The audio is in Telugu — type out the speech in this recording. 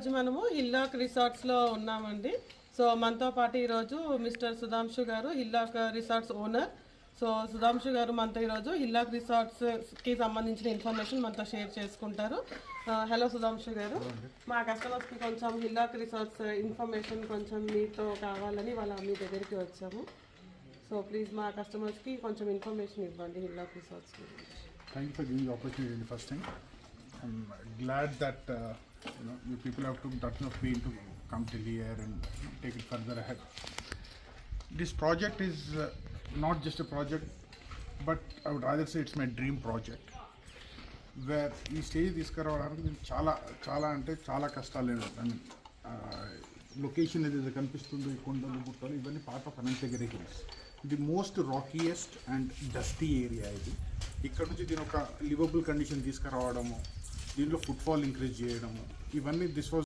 ఈరోజు మనము హిల్లాక్ రిసార్ట్స్లో ఉన్నామండి. సో మనతో పాటు ఈరోజు మిస్టర్ సుధాంశు గారు, hillock resorts owner. So Sudhanshu గారు మనతో ఈరోజు హిల్లాక్ రిసార్ట్స్కి సంబంధించిన ఇన్ఫర్మేషన్ మనతో షేర్ చేసుకుంటారు. హలో సుధాంశు గారు, మా కస్టమర్స్కి కొంచెం హిల్లాక్ రిసార్ట్స్ ఇన్ఫర్మేషన్ కొంచెం మీతో కావాలని మీ దగ్గరికి వచ్చాము. సో ప్లీజ్ మా కస్టమర్స్కి కొంచెం ఇన్ఫర్మేషన్ ఇవ్వండి హిల్లాక్ రిసార్ట్స్ గురించి. Thank you for giving the opportunity in the first time. I'm glad that you people have took that much pain to come till here and take it further ahead. This project is not just a project, but I would rather say it's my dream project. Where ఈ స్టేజ్ తీసుకురావడానికి నేను చాలా అంటే చాలా కష్టాలు. ఐ మీన్ లొకేషన్ ఏదైతే కనిపిస్తుందో ఈ కొండలు గుట్టలు ఇవన్నీ part of Ananthagiri hills. The most rockiest and dusty area ఇది. ఇక్కడ నుంచి దీని ఒక లివబుల్ కండిషన్ తీసుకురావడము, దీంట్లో ఫుట్ఫాల్ ఇంక్రీజ్ చేయడము, ఇవన్నీ దిస్ వాజ్